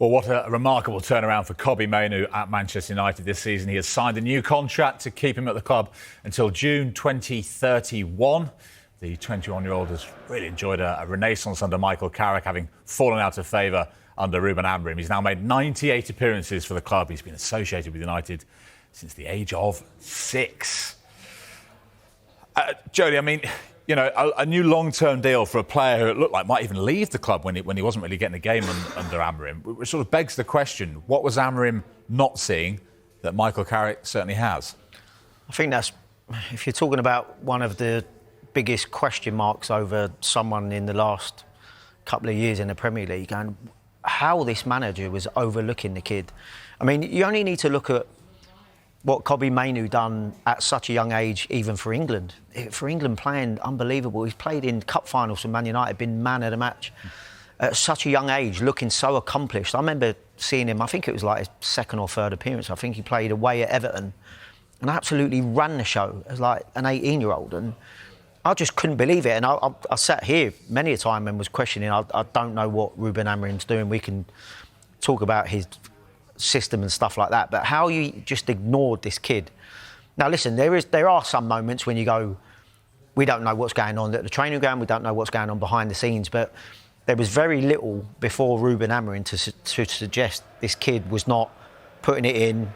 Well, what a remarkable turnaround for Kobbie Mainoo at Manchester United this season. He has signed a new contract to keep him at the club until June 2031. The 21-year-old has really enjoyed a renaissance under Michael Carrick, having fallen out of favour under Ruben Amorim. He's now made 98 appearances for the club. He's been associated with United since the age of 6. Jody, I mean, you know, a new long-term deal for a player who it looked like might even leave the club when he wasn't really getting a game under Amorim, which sort of begs the question, what was Amorim not seeing that Michael Carrick certainly has? I think that's, if you're talking about one of the biggest question marks over someone in the last couple of years in the Premier League, and how this manager was overlooking the kid. I mean, you only need to look at what Kobbie Mainoo done at such a young age, even for England. For England, playing unbelievable. He's played in cup finals for Man United, been man of the match. At such a young age, looking so accomplished. I remember seeing him, I think it was like his second or third appearance. I think he played away at Everton and absolutely ran the show as like an 18-year-old. And I just couldn't believe it. And I sat here many a time and was questioning, I don't know what Ruben Amorim's doing. We can talk about his system and stuff like that, but how you just ignored this kid. Now listen, there are some moments when you go, we don't know what's going on at the training ground, we don't know what's going on behind the scenes, but there was very little before Ruben Amorim to suggest this kid was not putting it in.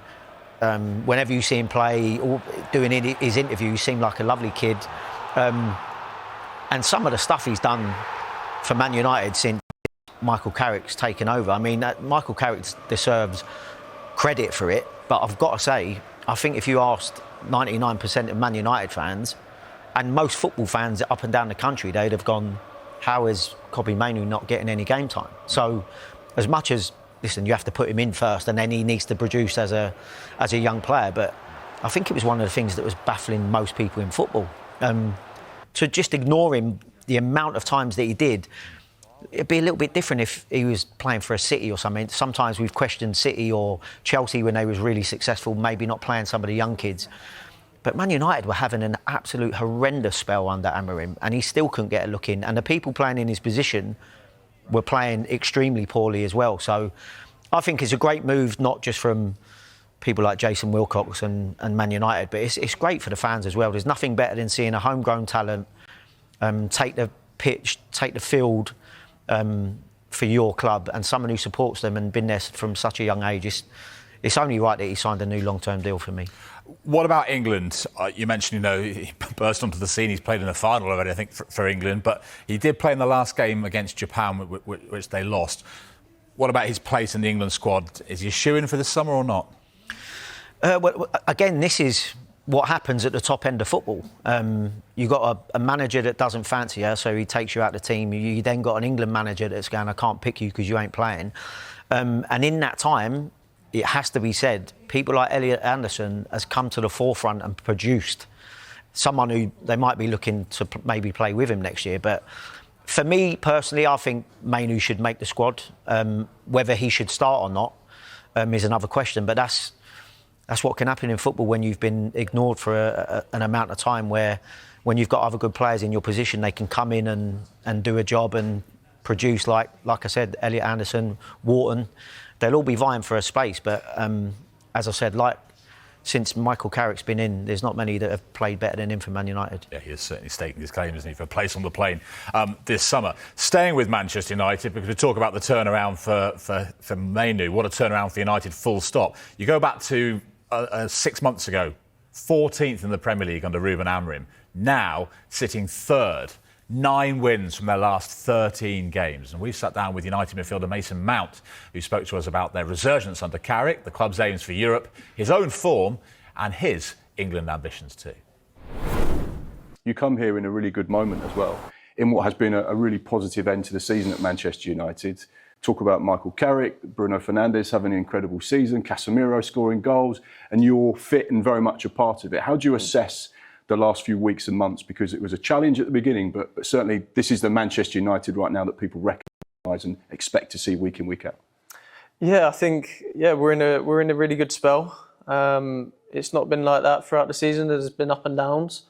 Whenever you see him play or doing his interview, he seemed like a lovely kid, and some of the stuff he's done for Man United since Michael Carrick's taken over. I mean, Michael Carrick deserves credit for it, but I've got to say, I think if you asked 99% of Man United fans and most football fans up and down the country, they'd have gone, how is Kobbie Mainoo not getting any game time? So as much as, listen, you have to put him in first and then he needs to produce as a young player, but I think it was one of the things that was baffling most people in football. To just ignore him the amount of times that he did, it'd be a little bit different if he was playing for a City or something. Sometimes we've questioned City or Chelsea when they was really successful, maybe not playing some of the young kids. But Man United were having an absolute horrendous spell under Amorim, and he still couldn't get a look in. And the people playing in his position were playing extremely poorly as well. So I think it's a great move, not just from people like Jason Wilcox and Man United, but it's great for the fans as well. There's nothing better than seeing a homegrown talent take the pitch, take the field, for your club, and someone who supports them and been there from such a young age. It's only right that he signed a new long-term deal for me. What about England? You mentioned, you know, he burst onto the scene. He's played in the final already, I think, for England, but he did play in the last game against Japan, which they lost. What about his place in the England squad? Is he a shoo-in for this summer or not? Well, again, this is what happens at the top end of football. You've got a manager that doesn't fancy you, so he takes you out of the team. You then got an England manager that's going, I can't pick you because you ain't playing. And in that time, it has to be said, people like Elliot Anderson has come to the forefront and produced someone who they might be looking to maybe play with him next year. But for me personally, I think Mainoo should make the squad. Whether he should start or not is another question, but that's what can happen in football when you've been ignored for an amount of time, where when you've got other good players in your position, they can come in and do a job and produce, like I said, Elliot Anderson, Wharton. They'll all be vying for a space. But as I said, since Michael Carrick's been in, there's not many that have played better than him for Man United. Yeah, he is certainly staking his claim, isn't he, for a place on the plane this summer. Staying with Manchester United, because we talk about the turnaround for Mainoo. What a turnaround for United, full stop. You go back to 6 months ago, 14th in the Premier League under Ruben Amorim. Now sitting third, 9 wins from their last 13 games. And we've sat down with United midfielder Mason Mount, who spoke to us about their resurgence under Carrick, the club's aims for Europe, his own form, and his England ambitions too. You come here in a really good moment as well, in what has been a really positive end to the season at Manchester United. Talk about Michael Carrick, Bruno Fernandes having an incredible season, Casemiro scoring goals, and you're fit and very much a part of it. How do you assess the last few weeks and months? Because it was a challenge at the beginning, but certainly this is the Manchester United right now that people recognise and expect to see week in, week out. Yeah, I think we're in a really good spell. It's not been like that throughout the season. There's been up and downs,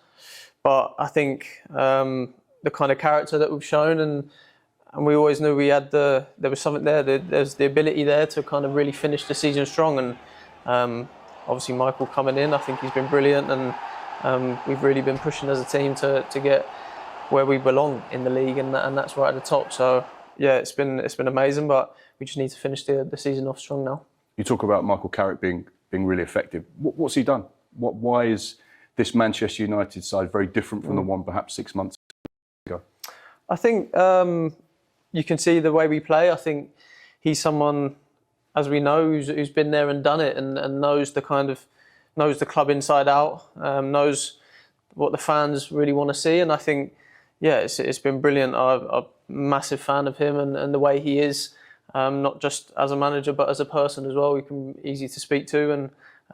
but I think the kind of character that we've shown we always knew there was something there. There's the ability there to kind of really finish the season strong. And obviously Michael coming in, I think he's been brilliant, and we've really been pushing as a team to get where we belong in the league, and that's right at the top. So yeah, it's been amazing, but we just need to finish the season off strong now. You talk about Michael Carrick being really effective. What's he done? Why is this Manchester United side very different from the one perhaps 6 months ago? I think you can see the way we play. I think he's someone, as we know, who's been there and done it, and knows the club inside out, knows what the fans really want to see. And I think, yeah, it's been brilliant. I'm a massive fan of him and the way he is, not just as a manager but as a person as well. Easy to speak to,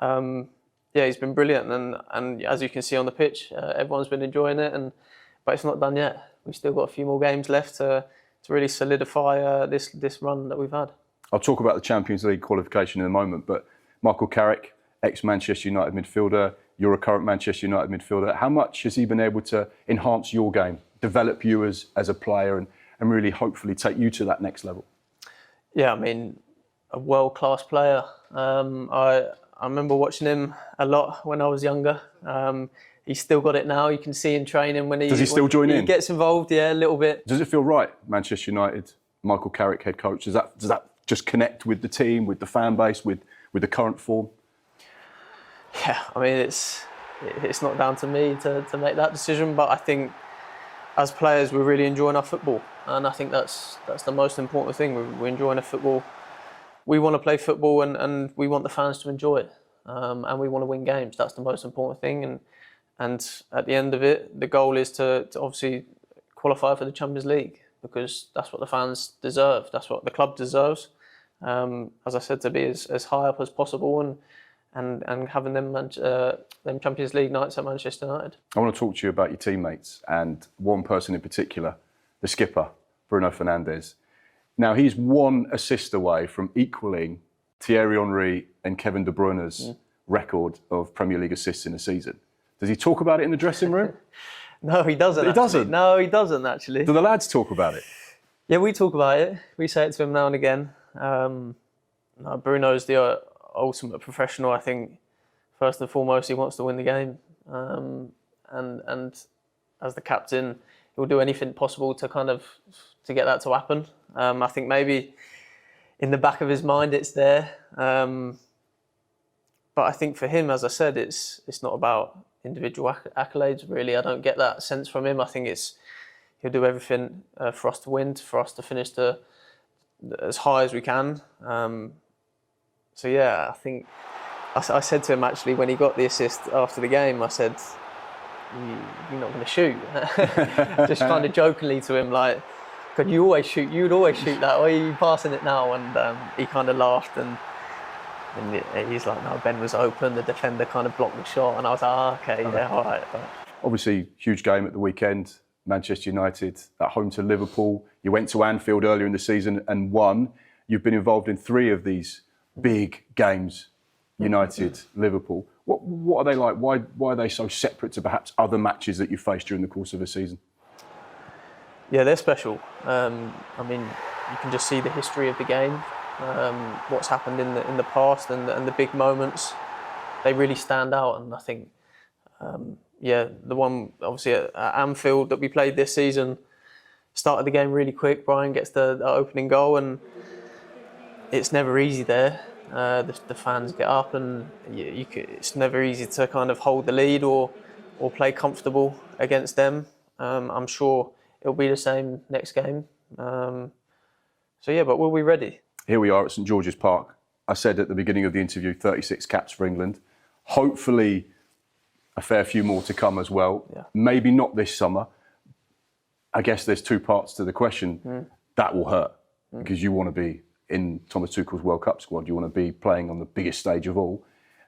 and yeah, he's been brilliant. And as you can see on the pitch, everyone's been enjoying it. But it's not done yet. We've still got a few more games left to really solidify this run that we've had. I'll talk about the Champions League qualification in a moment, but Michael Carrick, ex-Manchester United midfielder, you're a current Manchester United midfielder. How much has he been able to enhance your game, develop you as a player, and really hopefully take you to that next level? Yeah, I mean, a world-class player. I remember watching him a lot when I was younger. He's still got it now. You can see him training when he... Does he still join in? He gets involved, yeah, a little bit. Does it feel right, Manchester United, Michael Carrick, head coach? Does that just connect with the team, with the fan base, with the current form? Yeah, I mean, it's not down to me to make that decision, but I think as players we're really enjoying our football, and I think that's the most important thing. We're enjoying our football. We want to play football, and we want the fans to enjoy it, and we want to win games. That's the most important thing, and at the end of it, the goal is to obviously qualify for the Champions League, because that's what the fans deserve. That's what the club deserves. As I said, to be as high up as possible, and having them Champions League nights at Manchester United. I want to talk to you about your teammates, and one person in particular, the skipper, Bruno Fernandes. Now, he's one assist away from equaling Thierry Henry and Kevin De Bruyne's record of Premier League assists in a season. Does he talk about it in the dressing room? No, he doesn't. He doesn't? No, he doesn't, actually. Do the lads talk about it? Yeah, we talk about it. We say it to him now and again. Bruno's the ultimate professional. I think, first and foremost, he wants to win the game. And as the captain, he'll do anything possible to get that to happen. I think maybe in the back of his mind it's there. But I think for him, as I said, it's not about individual accolades, really. I don't get that sense from him. I think he'll do everything for us to win, for us to finish as high as we can. So yeah, I think I said to him actually when he got the assist after the game, I said, "You're not going to shoot." Just kind of jokingly to him, like, "God, you always shoot. You'd always shoot that. Why are you passing it now?" And he kind of laughed, and he's like, "No, Ben was open. The defender kind of blocked the shot," and I was like, "Okay, yeah, all right." Obviously, huge game at the weekend. Manchester United at home to Liverpool. You went to Anfield earlier in the season and won. You've been involved in 3 of these big games, United, Liverpool. What are they like? Why are they so separate to perhaps other matches that you faced during the course of a season? Yeah, they're special. I mean, you can just see the history of the game, what's happened in the past, and the big moments. They really stand out, and I think, the one obviously at Anfield that we played this season, started the game really quick. Brian gets the opening goal, and it's never easy there. The fans get up, and it's never easy to kind of hold the lead or play comfortable against them. I'm sure it'll be the same next game. But we'll be ready. Here we are at St George's Park. I said at the beginning of the interview, 36 caps for England. Hopefully a fair few more to come as well. Yeah. Maybe not this summer. I guess there's 2 parts to the question. That will hurt because you want to be in Thomas Tuchel's World Cup squad. You want to be playing on the biggest stage of all.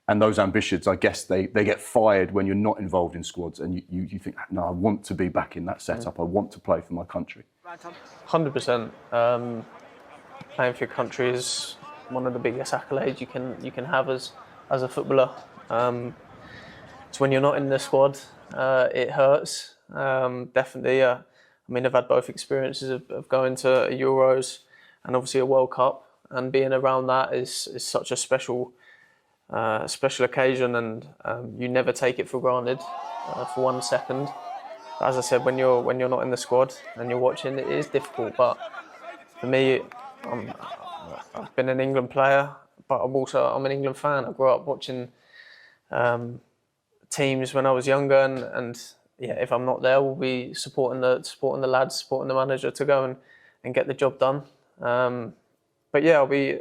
And those ambitions, I guess, they get fired when you're not involved in squads and you think, no, I want to be back in that setup. I want to play for my country. 100%. Playing for your country is one of the biggest accolades you can have as a footballer. So when you're not in the squad, it hurts. Definitely. I mean, I've had both experiences of going to a Euros and obviously a World Cup, and being around that is such a special occasion, and you never take it for granted for 1 second. As I said, when you're not in the squad and you're watching, it is difficult. But for me, I've been an England player, but I'm an England fan. I grew up watching teams when I was younger, and yeah, if I'm not there, we'll be supporting the lads, supporting the manager to go and get the job done. But yeah, we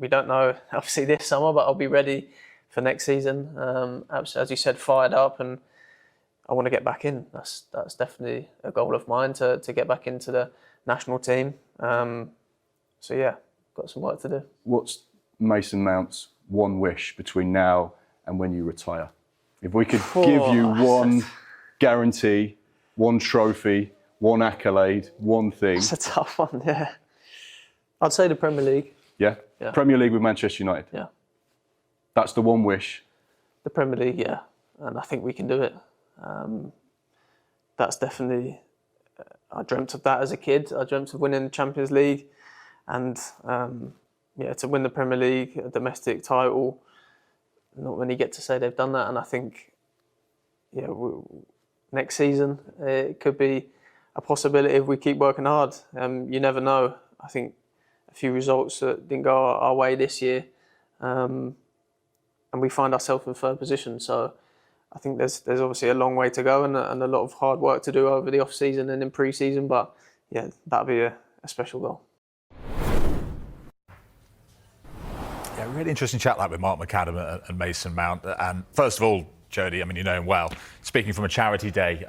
don't know obviously this summer, but I'll be ready for next season. As you said, fired up, and I want to get back in. That's definitely a goal of mine to get back into the national team. So yeah, got some work to do. What's Mason Mount's one wish between now and when you retire? If we could give you one guarantee, one trophy, one accolade, one thing. It's a tough one, yeah. I'd say the Premier League. Yeah? Premier League with Manchester United? Yeah. That's the one wish? The Premier League, yeah. And I think we can do it. That's definitely... I dreamt of that as a kid. I dreamt of winning the Champions League. And to win the Premier League, a domestic title, not many get to say they've done that. And I think, next season, it could be a possibility if we keep working hard. You never know. I think a few results that didn't go our way this year, and we find ourselves in third position. So I think there's obviously a long way to go and a lot of hard work to do over the off season and in pre-season. But yeah, that'd be a special goal. Yeah, really interesting chat like with Mark McAdam and Mason Mount. And first of all, Jody, I mean, you know him well. Speaking from a charity day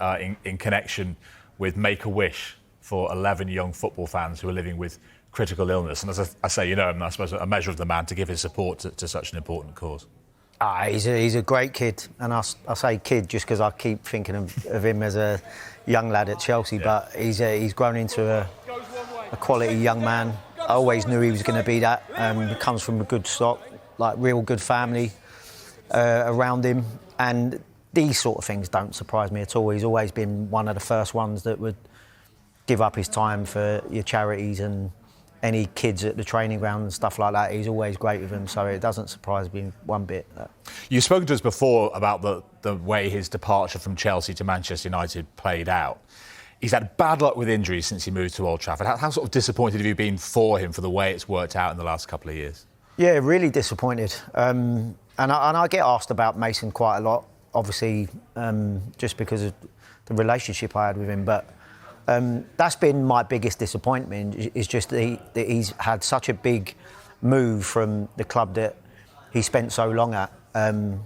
in connection with Make-A-Wish for 11 young football fans who are living with critical illness. And as I say, you know him, I suppose a measure of the man to give his support to such an important cause. He's a great kid, and I say kid just because I keep thinking of him as a young lad at Chelsea. Yeah. But he's grown into a quality young man. I always knew he was going to be that. He comes from a good stock, like real good family around him, and these sort of things don't surprise me at all. He's always been one of the first ones that would give up his time for your charities and any kids at the training ground and stuff like that. He's always great with them, so it doesn't surprise me one bit. You've spoken to us before about the way his departure from Chelsea to Manchester United played out. He's had bad luck with injuries since he moved to Old Trafford. How sort of disappointed have you been for him for the way it's worked out in the last couple of years? Yeah, really disappointed. And I get asked about Mason quite a lot, obviously, just because of the relationship I had with him. But that's been my biggest disappointment, is just that he's had such a big move from the club that he spent so long at, and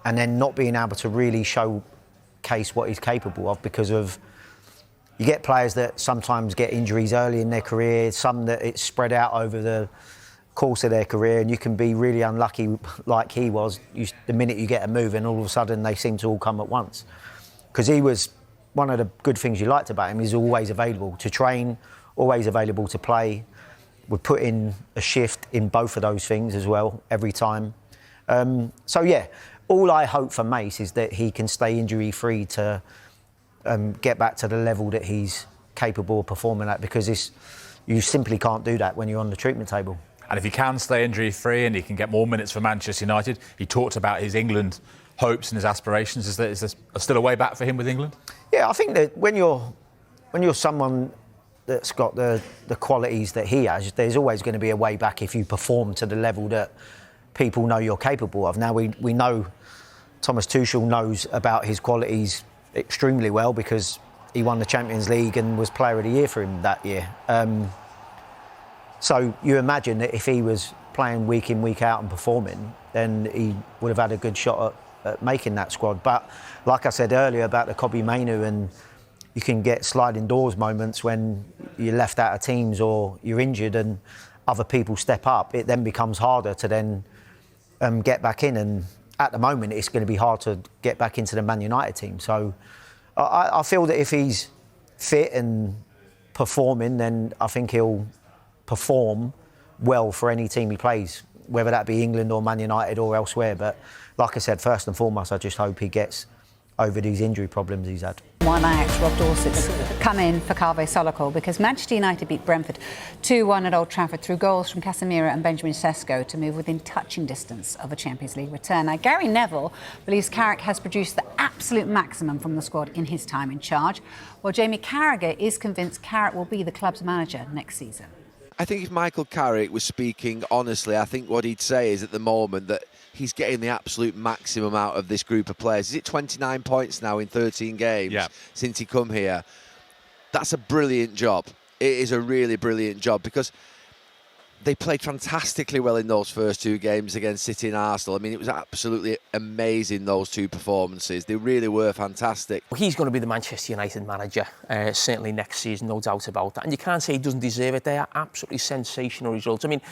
then not being able to really showcase what he's capable of because of... You get players that sometimes get injuries early in their career, some that it's spread out over the course of their career, and you can be really unlucky like he was. The minute you get a move and all of a sudden they seem to all come at once. Because he was... One of the good things you liked about him is always available to train, always available to play. Would put in a shift in both of those things as well, every time. So yeah, all I hope for Mace is that he can stay injury-free to get back to the level that he's capable of performing at, because you simply can't do that when you're on the treatment table. And if he can stay injury-free and he can get more minutes for Manchester United, he talked about his England hopes and his aspirations. Is there still a way back for him with England? Yeah, I think that when you're someone that's got the qualities that he has, there's always going to be a way back if you perform to the level that people know you're capable of. Now, we know Thomas Tuchel knows about his qualities extremely well because he won the Champions League and was Player of the Year for him that year. So you imagine that if he was playing week in, week out and performing, then he would have had a good shot at making that squad. But like I said earlier about the Kobbie Mainoo, and you can get sliding doors moments when you're left out of teams or you're injured and other people step up, it then becomes harder to then get back in. And at the moment, it's going to be hard to get back into the Man United team. So I feel that if he's fit and performing, then I think he'll perform well for any team he plays, whether that be England or Man United or elsewhere. But like I said, first and foremost, I just hope he gets over these injury problems he's had. One Ajax, Rob Dorset's come in for Kobbie Mainoo because Manchester United beat Brentford 2-1 at Old Trafford through goals from Casemiro and Benjamin Sesko to move within touching distance of a Champions League return. Now, Gary Neville believes Carrick has produced the absolute maximum from the squad in his time in charge, while Jamie Carragher is convinced Carrick will be the club's manager next season. I think if Michael Carrick was speaking honestly, I think what he'd say is at the moment that he's getting the absolute maximum out of this group of players. Is it 29 points now in 13 games since he come here? That's a brilliant job. It is a really brilliant job because they played fantastically well in those first two games against City and Arsenal. I mean, it was absolutely amazing, those two performances. They really were fantastic. He's going to be the Manchester United manager, certainly next season, no doubt about that. And you can't say he doesn't deserve it. They are absolutely sensational results. I mean,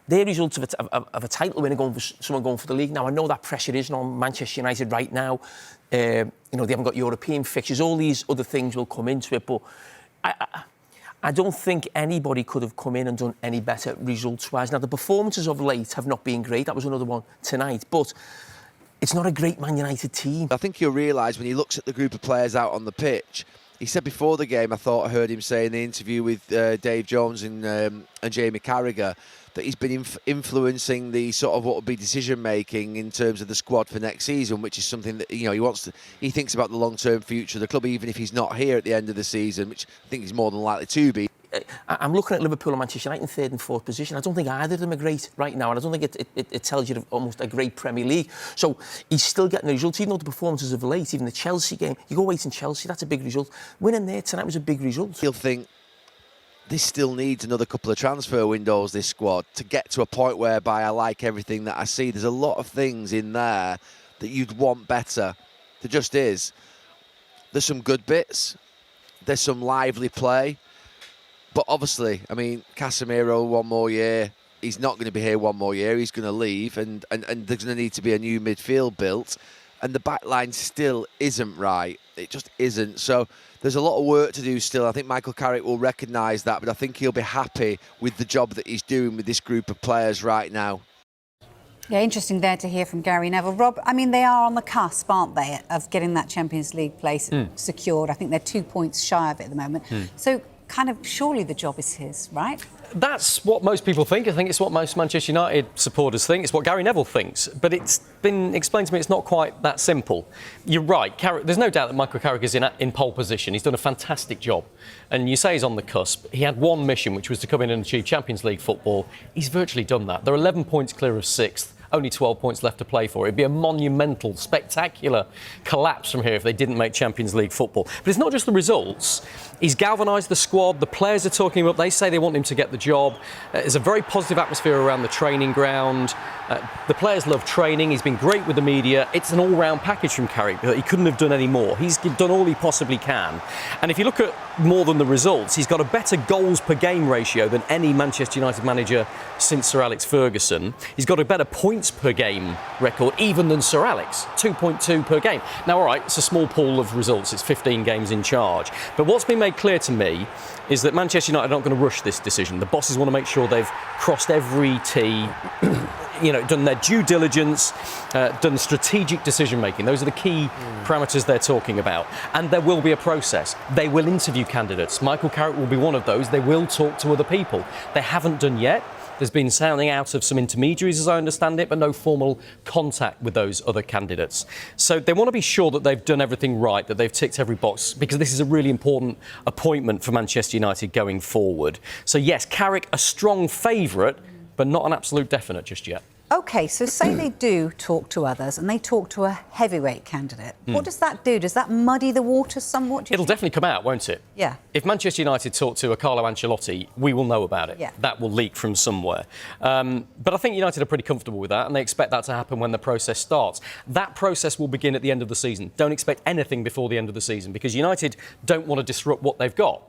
they're results of a title winner someone going for the league. Now, I know that pressure isn't on Manchester United right now. They haven't got European fixtures. All these other things will come into it. But I don't think anybody could have come in and done any better results-wise. Now, the performances of late have not been great. That was another one tonight. But it's not a great Man United team. I think you'll realise when he looks at the group of players out on the pitch, he said before the game, I thought I heard him say in the interview with Dave Jones and Jamie Carragher, that he's been influencing the sort of what would be decision-making in terms of the squad for next season, which is something that, he thinks about the long-term future of the club, even if he's not here at the end of the season, which I think he's more than likely to be. I'm looking at Liverpool and Manchester United in third and fourth position. I don't think either of them are great right now, and I don't think it tells you almost a great Premier League. So he's still getting the results, even though the performances of late, even the Chelsea game, you go away in Chelsea, that's a big result. Winning there tonight was a big result. He'll think, this still needs another couple of transfer windows, this squad, to get to a point whereby I like everything that I see. There's a lot of things in there that you'd want better. There just is. There's some good bits. There's some lively play. But obviously, I mean, Casemiro, one more year. He's not going to be here one more year. He's going to leave, and there's going to need to be a new midfield built. And the back line still isn't right. It just isn't. So there's a lot of work to do still. I think Michael Carrick will recognise that, but I think he'll be happy with the job that he's doing with this group of players right now. Yeah, interesting there to hear from Gary Neville. Rob, I mean, they are on the cusp, aren't they, of getting that Champions League place secured. I think they're 2 points shy of it at the moment. So kind of surely the job is his, right? That's what most people think. I think it's what most Manchester United supporters think. It's what Gary Neville thinks. But it's been explained to me it's not quite that simple. You're right. There's no doubt that Michael Carrick is in pole position. He's done a fantastic job. And you say he's on the cusp. He had one mission, which was to come in and achieve Champions League football. He's virtually done that. They're 11 points clear of sixth. Only 12 points left to play for. It'd be a monumental, spectacular collapse from here if they didn't make Champions League football. But it's not just the results. He's galvanised the squad. The players are talking him up. They say they want him to get the job. There's a very positive atmosphere around the training ground. The players love training. He's been great with the media. It's an all-round package from Carrick. He couldn't have done any more. He's done all he possibly can. And if you look at more than the results, he's got a better goals per game ratio than any Manchester United manager since Sir Alex Ferguson. He's got a better points per game record even than Sir Alex, 2.2 per game. Now, all right, it's a small pool of results. It's 15 games in charge. But what's been made clear to me is that Manchester United are not going to rush this decision. The bosses want to make sure they've crossed every T, done their due diligence, done strategic decision-making. Those are the key parameters they're talking about. And there will be a process. They will interview candidates. Michael Carrick will be one of those. They will talk to other people. They haven't done yet. There's been sounding out of some intermediaries, as I understand it, but no formal contact with those other candidates. So they want to be sure that they've done everything right, that they've ticked every box, because this is a really important appointment for Manchester United going forward. So yes, Carrick, a strong favourite, but not an absolute definite just yet. OK, so say they do talk to others and they talk to a heavyweight candidate. What does that do? Does that muddy the water somewhat? It'll definitely come out, won't it? Yeah. If Manchester United talk to a Carlo Ancelotti, we will know about it. Yeah. That will leak from somewhere. But I think United are pretty comfortable with that and they expect that to happen when the process starts. That process will begin at the end of the season. Don't expect anything before the end of the season because United don't want to disrupt what they've got.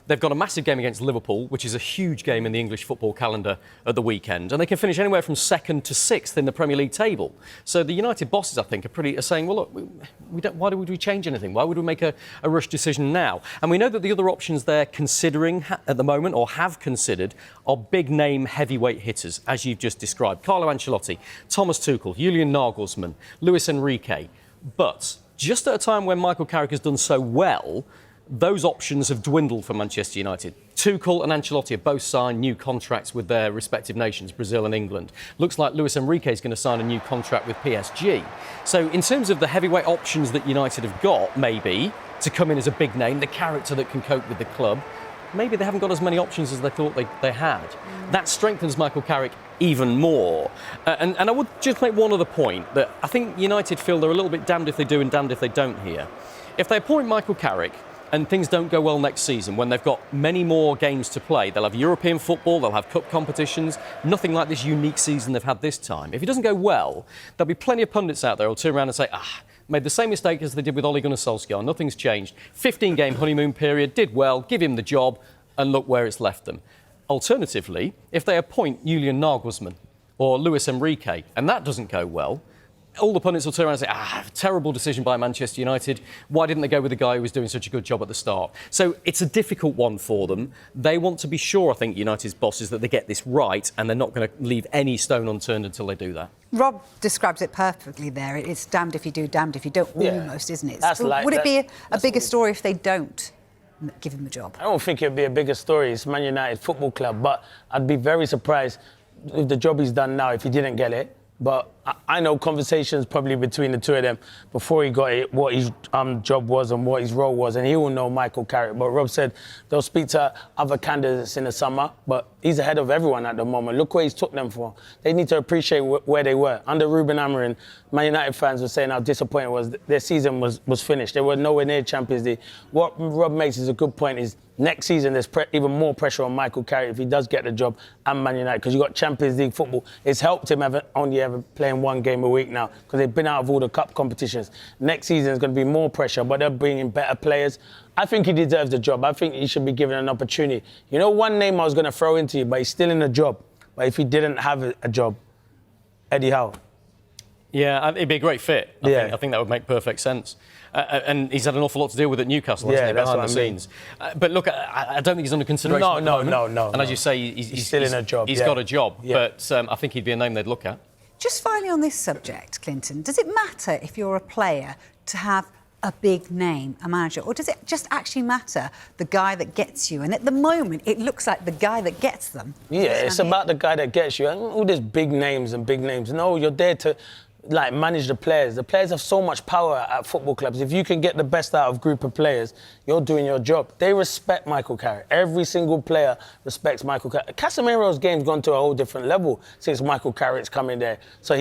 They've got a massive game against Liverpool, which is a huge game in the English football calendar at the weekend, and they can finish anywhere from 2nd to 6th in the Premier League table. So the United bosses, I think, are saying, well, look, why would we change anything? Why would we make a rush decision now? And we know that the other options they're considering at the moment, or have considered, are big-name heavyweight hitters, as you've just described. Carlo Ancelotti, Thomas Tuchel, Julian Nagelsmann, Luis Enrique. But just at a time when Michael Carrick has done so well, those options have dwindled for Manchester United. Tuchel and Ancelotti have both signed new contracts with their respective nations, Brazil and England. Looks like Luis Enrique is going to sign a new contract with PSG. So in terms of the heavyweight options that United have got, maybe, to come in as a big name, the character that can cope with the club, maybe they haven't got as many options as they thought they had. That strengthens Michael Carrick even more. And I would just make one other point, that I think United feel they're a little bit damned if they do and damned if they don't here. If they appoint Michael Carrick and things don't go well next season, when they've got many more games to play, they'll have European football, they'll have cup competitions, nothing like this unique season they've had this time. If it doesn't go well, there'll be plenty of pundits out there who'll turn around and say, made the same mistake as they did with Ole Gunnar Solskjaer, nothing's changed. 15-game honeymoon period, did well, give him the job, and look where it's left them. Alternatively, if they appoint Julian Nagelsmann or Luis Enrique, and that doesn't go well, all the pundits will turn around and say, terrible decision by Manchester United. Why didn't they go with the guy who was doing such a good job at the start? So it's a difficult one for them. They want to be sure, I think, United's bosses, that they get this right, and they're not going to leave any stone unturned until they do that. Rob describes it perfectly there. It's damned if you do, damned if you don't, almost, isn't it? Would it be a bigger story if they don't give him the job? I don't think it would be a bigger story. It's Man United Football Club, but I'd be very surprised with the job he's done now if he didn't get it. But I know conversations probably between the two of them before he got it, what his job was and what his role was, and he will know Michael Carrick. But Rob said they'll speak to other candidates in the summer, but he's ahead of everyone at the moment. Look where he's took them for. They need to appreciate where they were. Under Ruben Amorim, Man United fans were saying how disappointing it was. Their season was finished. They were nowhere near Champions League. What Rob makes is a good point is next season there's even more pressure on Michael Carrick if he does get the job and Man United, because you've got Champions League football. It's helped him only ever playing one game a week now because they've been out of all the cup competitions. Next season is going to be more pressure, but they're bringing better players. I think he deserves the job. I think he should be given an opportunity. You know, one name I was going to throw into you, but he's still in a job. But if he didn't have a job, Eddie Howe. Yeah, it'd be a great fit. I think that would make perfect sense. And he's had an awful lot to deal with at Newcastle, hasn't he, behind the scenes. But look, I don't think he's under consideration. No. And as you say, he's still in a job. He's got a job, but I think he'd be a name they'd look at. Just finally on this subject, Clinton, does it matter if you're a player to have a big name, a manager, or does it just actually matter the guy that gets you? And at the moment, it looks like the guy that gets them. Yeah, it's about the guy that gets you. All these big names. No, you're there to manage the players. The players have so much power at football clubs. If you can get the best out of a group of players, you're doing your job. They respect Michael Carrick. Every single player respects Michael Carrick. Casemiro's game's gone to a whole different level since Michael Carrick's coming there. So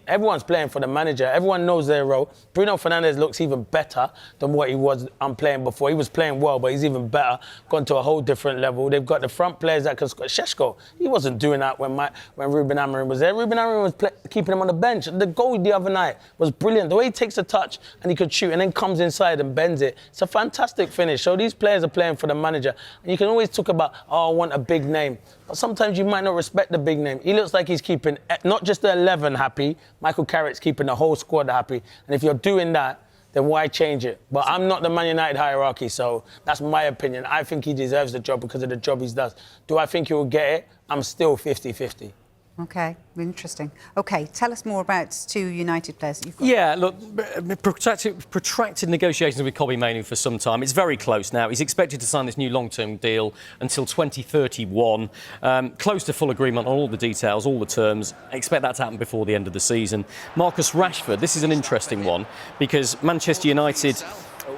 everyone's playing for the manager. Everyone knows their role. Bruno Fernandes looks even better than what he was playing before. He was playing well, but he's even better. Gone to a whole different level. They've got the front players that can score. Šeško, he wasn't doing that when Ruben Amorim was there. Ruben Amorim was keeping him on the bench. The goal the other night was brilliant. The way he takes a touch and he could shoot and then comes inside and bends it. It's a fantastic finish. So these players are playing for the manager. And you can always talk about, I want a big name. But sometimes you might not respect the big name. He looks like he's keeping not just the 11 happy. Michael Carrick's keeping the whole squad happy. And if you're doing that, then why change it? But I'm not the Man United hierarchy, so that's my opinion. I think he deserves the job because of the job he does. Do I think he will get it? I'm still 50-50. OK, interesting. OK, tell us more about two United players that you've got. Yeah, look, protracted negotiations with Kobbie Mainoo for some time. It's very close now. He's expected to sign this new long-term deal until 2031. Close to full agreement on all the details, all the terms. I expect that to happen before the end of the season. Marcus Rashford, this is an interesting one because Manchester United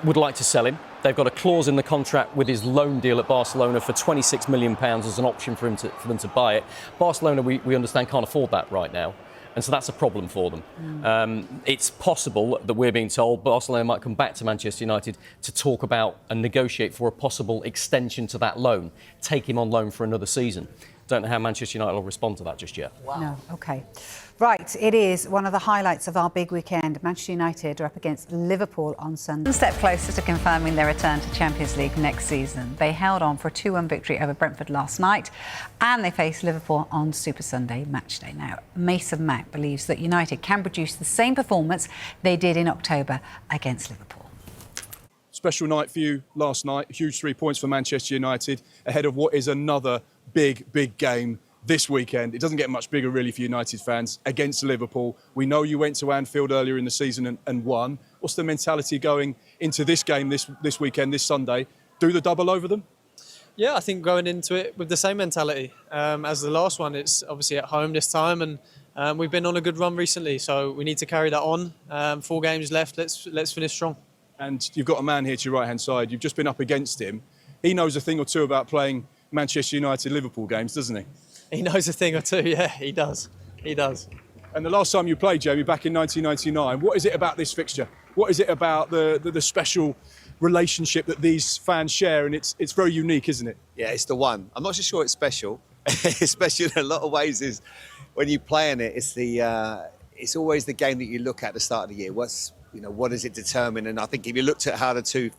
would like to sell him. They've got a clause in the contract with his loan deal at Barcelona for £26 million as an option for them to buy it. Barcelona, we understand, can't afford that right now. And so that's a problem for them. It's possible that we're being told Barcelona might come back to Manchester United to talk about and negotiate for a possible extension to that loan, take him on loan for another season. Don't know how Manchester United will respond to that just yet. Wow. No, OK. Right, it is one of the highlights of our big weekend. Manchester United are up against Liverpool on Sunday. One step closer to confirming their return to Champions League next season. They held on for a 2-1 victory over Brentford last night, and they face Liverpool on Super Sunday matchday. Now, Mason Mount believes that United can produce the same performance they did in October against Liverpool. Special night for you last night. Huge 3 points for Manchester United ahead of what is another big game this weekend. It doesn't get much bigger really for United fans against Liverpool. We know you went to Anfield earlier in the season and won. What's the mentality going into this game this weekend, this Sunday? Do the double over them? Yeah, I think going into it with the same mentality as the last one. It's obviously at home this time, and we've been on a good run recently, so we need to carry that on. 4 games left. Let's finish strong. And you've got a man here to your right-hand side. You've just been up against him. He knows a thing or two about playing Manchester United Liverpool games, doesn't he? He knows a thing or two. Yeah, he does. He does. And the last time you played, Jamie, back in 1999, what is it about this fixture? What is it about the special relationship that these fans share? And it's very unique, isn't it? Yeah, it's the one. I'm not so sure it's special. It's special in a lot of ways. Is when you play in it, it's always the game that you look at the start of the year. What does it determine? And I think if you looked at how the two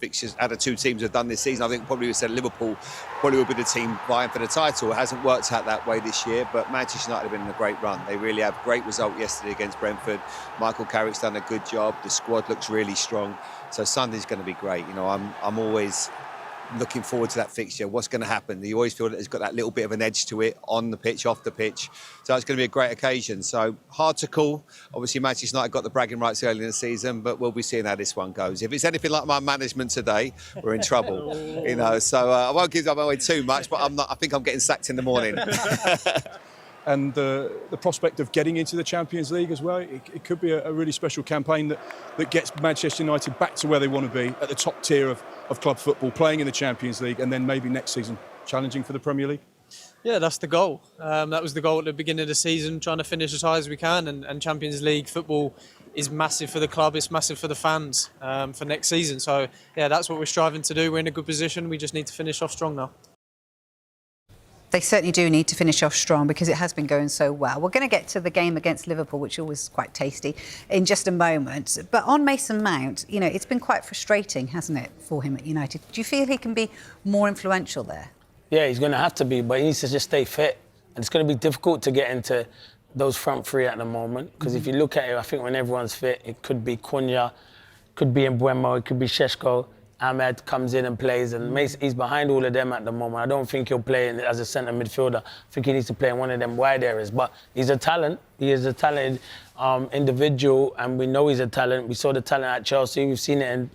teams have done this season, I think probably we said Liverpool probably will be the team vying for the title. It hasn't worked out that way this year, but Manchester United have been in a great run. They really have. Great result yesterday against Brentford. Michael Carrick's done a good job. The squad looks really strong. So Sunday's going to be great. I'm always looking forward to that fixture. What's going to happen? You always feel that it's got that little bit of an edge to it, on the pitch, off the pitch. So it's going to be a great occasion. So hard to call. Obviously, Manchester United got the bragging rights early in the season, but we'll be seeing how this one goes. If it's anything like my management today, we're in trouble. So I won't give away too much, but I think I'm getting sacked in the morning. And the prospect of getting into the Champions League as well, it could be a really special campaign that gets Manchester United back to where they want to be, at the top tier of club football, playing in the Champions League, and then maybe next season challenging for the Premier League. Yeah, that's the goal. That was the goal at the beginning of the season, trying to finish as high as we can. And Champions League football is massive for the club, it's massive for the fans for next season. So, yeah, that's what we're striving to do. We're in a good position. We just need to finish off strong now. They certainly do need to finish off strong because it has been going so well. We're going to get to the game against Liverpool, which always quite tasty, in just a moment. But on Mason Mount, it's been quite frustrating, hasn't it, for him at United? Do you feel he can be more influential there? Yeah, he's going to have to be, but he needs to just stay fit. And it's going to be difficult to get into those front three at the moment because if you look at it, I think when everyone's fit, it could be Cunha, could be Mbeumo, it could be Šeško. Ahmed comes in and plays, and he's behind all of them at the moment. I don't think he'll play as a centre midfielder. I think he needs to play in one of them wide areas. But he's a talent. He is a talented individual, and we know he's a talent. We saw the talent at Chelsea. We've seen it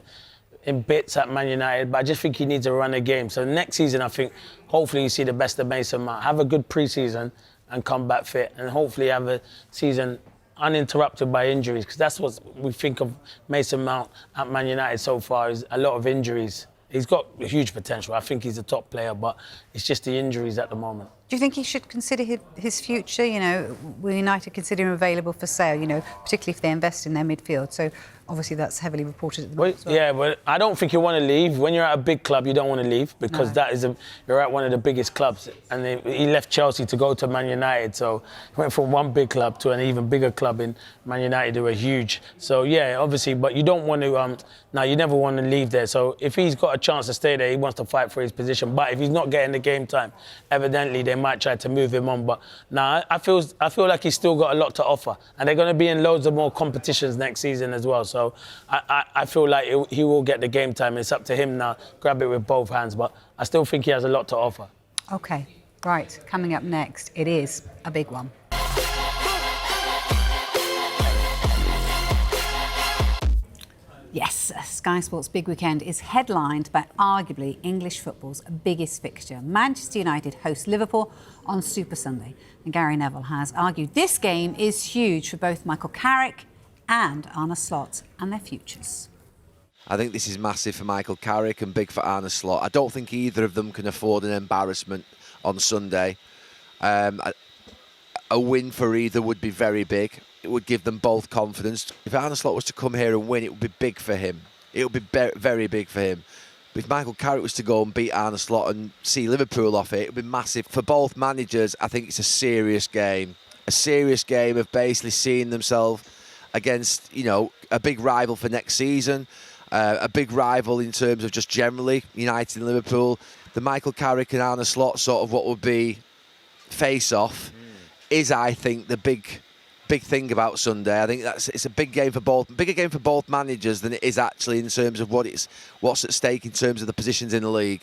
in bits at Man United. But I just think he needs to run a game. So next season, I think, hopefully you see the best of Mason Mount. Have a good pre-season and come back fit, and hopefully have a season uninterrupted by injuries, because that's what we think of Mason Mount at Man United so far, is a lot of injuries. He's got huge potential. I think he's a top player, but it's just the injuries at the moment. Do you think he should consider his future? Will United consider him available for sale, particularly if they invest in their midfield? So obviously that's heavily reported at the moment. Well, yeah, but I don't think you want to leave. When you're at a big club, you don't want to leave because you're at one of the biggest clubs. And he left Chelsea to go to Man United. So he went from one big club to an even bigger club in Man United, who were huge. So yeah, obviously, but you don't want to, you never want to leave there. So if he's got a chance to stay there, he wants to fight for his position. But if he's not getting the game time, evidently they might try to move him on. But I feel like he's still got a lot to offer. And they're going to be in loads of more competitions next season as well. So I feel like he will get the game time. It's up to him now. Grab it with both hands. But I still think he has a lot to offer. OK, right. Coming up next, it is a big one. Yes, Sky Sports' big weekend is headlined by arguably English football's biggest fixture. Manchester United host Liverpool on Super Sunday. And Gary Neville has argued this game is huge for both Michael Carrick and Arne Slot and their futures. I think this is massive for Michael Carrick and big for Arne Slot. I don't think either of them can afford an embarrassment on Sunday. A win for either would be very big. It would give them both confidence. If Arne Slot was to come here and win, it would be big for him. It would be very big for him. But if Michael Carrick was to go and beat Arne Slot and see Liverpool off it, it would be massive. For both managers, I think it's a serious game. A serious game of basically seeing themselves against, a big rival for next season. A big rival in terms of just generally United and Liverpool. The Michael Carrick and Arne Slot sort of what would be face-off is, I think, the big thing about Sunday. I think it's a bigger game for both managers than it is actually in terms of what's at stake in terms of the positions in the league.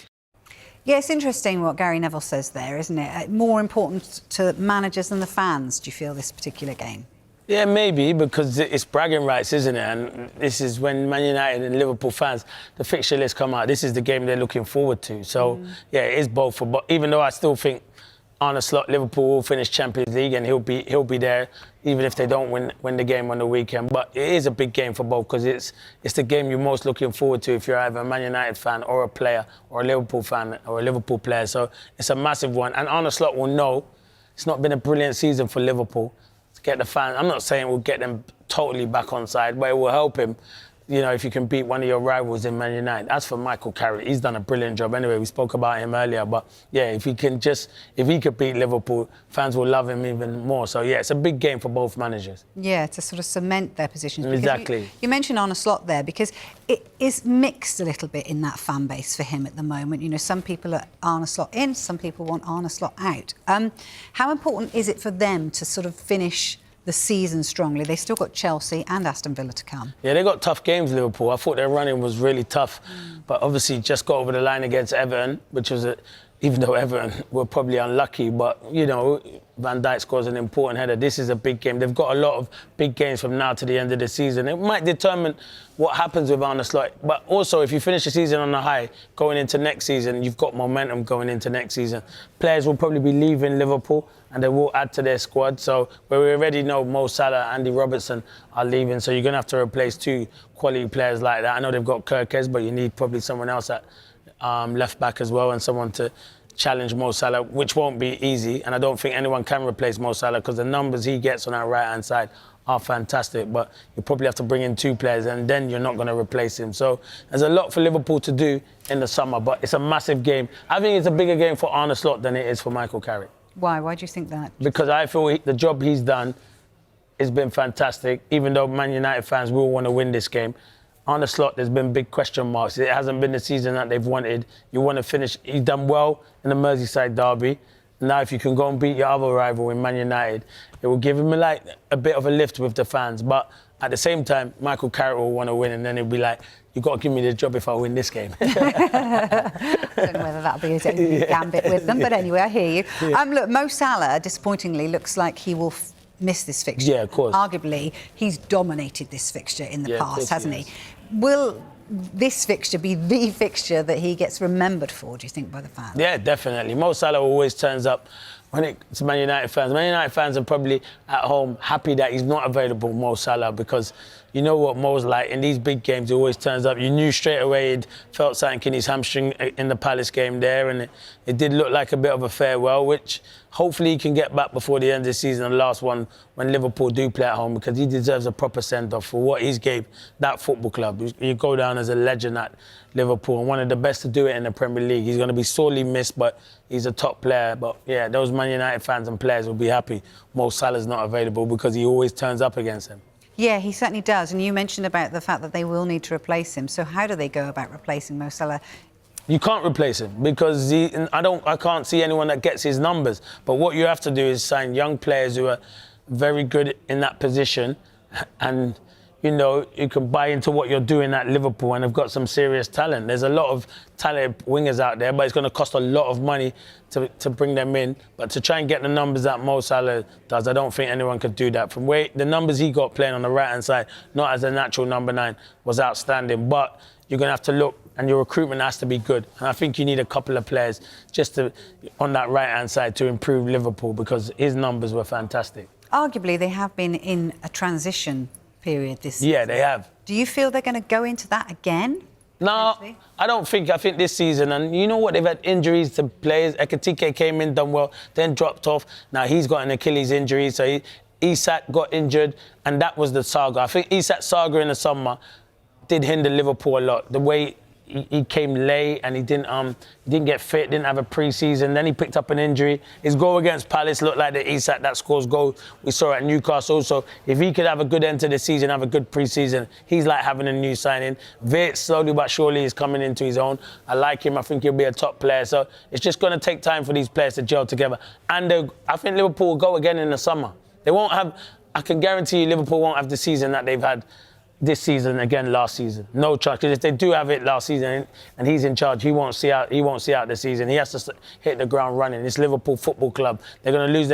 Yeah, it's interesting what Gary Neville says there, isn't it? More important to managers than the fans, do you feel, this particular game? Yeah, maybe, because it's bragging rights, isn't it? And this is when Man United and Liverpool fans, the fixture list come out, this is the game they're looking forward to. So, yeah, it is both. But even though I still think Arne Slot, Liverpool will finish Champions League and he'll be there even if they don't win the game on the weekend. But it is a big game for both because it's the game you're most looking forward to if you're either a Man United fan or a player or a Liverpool fan or a Liverpool player. So it's a massive one. And Arne Slot will know it's not been a brilliant season for Liverpool. To get the fans, I'm not saying we'll get them totally back on side, but it will help him. You know, if you can beat one of your rivals in Man United. As for Michael Carrick, he's done a brilliant job anyway. We spoke about him earlier. But, yeah, if he could beat Liverpool, fans will love him even more. So, yeah, it's a big game for both managers. Yeah, to sort of cement their positions. Exactly. You mentioned Arne Slot there because it is mixed a little bit in that fan base for him at the moment. You know, some people are Arne Slot in, some people want Arne Slot out. How important is it for them to sort of finish the season strongly? They still got Chelsea and Aston Villa to come. Yeah, they got tough games, Liverpool. I thought their running was really tough. But obviously just got over the line against Everton, which was, even though Everton were probably unlucky, but, you know, Van Dijk scores an important header. This is a big game. They've got a lot of big games from now to the end of the season. It might determine what happens with Arne Slot. But also, if you finish the season on a high, going into next season, you've got momentum going into next season. Players will probably be leaving Liverpool and they will add to their squad. So, where we already know Mo Salah, Andy Robertson are leaving, so you're going to have to replace two quality players like that. I know they've got Kirkes, but you need probably someone else at left back as well and someone to challenge Mo Salah, which won't be easy. And I don't think anyone can replace Mo Salah because the numbers he gets on our right-hand side are fantastic. But you probably have to bring in two players and then you're not going to replace him. So there's a lot for Liverpool to do in the summer, but it's a massive game. I think it's a bigger game for Arne Slot than it is for Michael Carrick. Why? Why do you think that? Because I feel the job he's done has been fantastic, even though Man United fans will want to win this game. Arne Slot, there's been big question marks. It hasn't been the season that they've wanted. You want to finish. He's done well in the Merseyside derby. Now, if you can go and beat your other rival in Man United, it will give him a bit of a lift with the fans. But at the same time, Michael Carrick will want to win, and then he'll be like, you've got to give me the job if I win this game. I don't know whether that'll be his gambit with them, but anyway, I hear you. Yeah. Look, Mo Salah, disappointingly, looks like he will miss this fixture. Yeah, of course. Arguably, he's dominated this fixture in the past, hasn't he? Has. Will this fixture be the fixture that he gets remembered for, do you think, by the fans? Yeah, definitely. Mo Salah always turns up when it's Man United fans. Man United fans are probably at home happy that he's not available, Mo Salah, because you know what Mo's like. In these big games, he always turns up. You knew straight away he'd felt something in his hamstring in the Palace game there, and it did look like a bit of a farewell, which hopefully he can get back before the end of the season, the last one, when Liverpool do play at home, because he deserves a proper send-off for what he's gave that football club. You go down as a legend at Liverpool and one of the best to do it in the Premier League. He's going to be sorely missed, but he's a top player. But, yeah, those Man United fans and players will be happy Mo Salah's not available because he always turns up against them. Yeah, he certainly does. And you mentioned about the fact that they will need to replace him. So how do they go about replacing Mo Salah? You can't replace him because I can't see anyone that gets his numbers. But what you have to do is sign young players who are very good in that position, and you know you can buy into what you're doing at Liverpool and have got some serious talent. There's a lot of talented wingers out there, but it's going to cost a lot of money to bring them in. But to try and get the numbers that Mo Salah does, I don't think anyone could do that. From the numbers he got playing on the right-hand side, not as a natural number 9, was outstanding. But you're going to have to look, and your recruitment has to be good. And I think you need a couple of players just on that right-hand side to improve Liverpool because his numbers were fantastic. Arguably, they have been in a transition period this season. Yeah, they have. Do you feel they're going to go into that again? No, I don't think. I think this season, and you know what, they've had injuries to players. Ekitike came in, done well, then dropped off. Now he's got an Achilles injury, so Isak got injured, and that was the saga. I think Isak's saga in the summer did hinder Liverpool a lot. The way he came late and he didn't get fit, didn't have a pre-season. Then he picked up an injury. His goal against Palace looked like the Isak that scores goal we saw at Newcastle. So if he could have a good end to the season, have a good pre-season, he's like having a new signing. Wirtz, slowly but surely, is coming into his own. I like him. I think he'll be a top player. So it's just going to take time for these players to gel together. And I think Liverpool will go again in the summer. They won't have... I can guarantee you Liverpool won't have the season that they've had this season again last season. No chance. Because if they do have it last season and he's in charge, he won't see out the season. He has to hit the ground running. It's Liverpool Football Club. They're going to lose their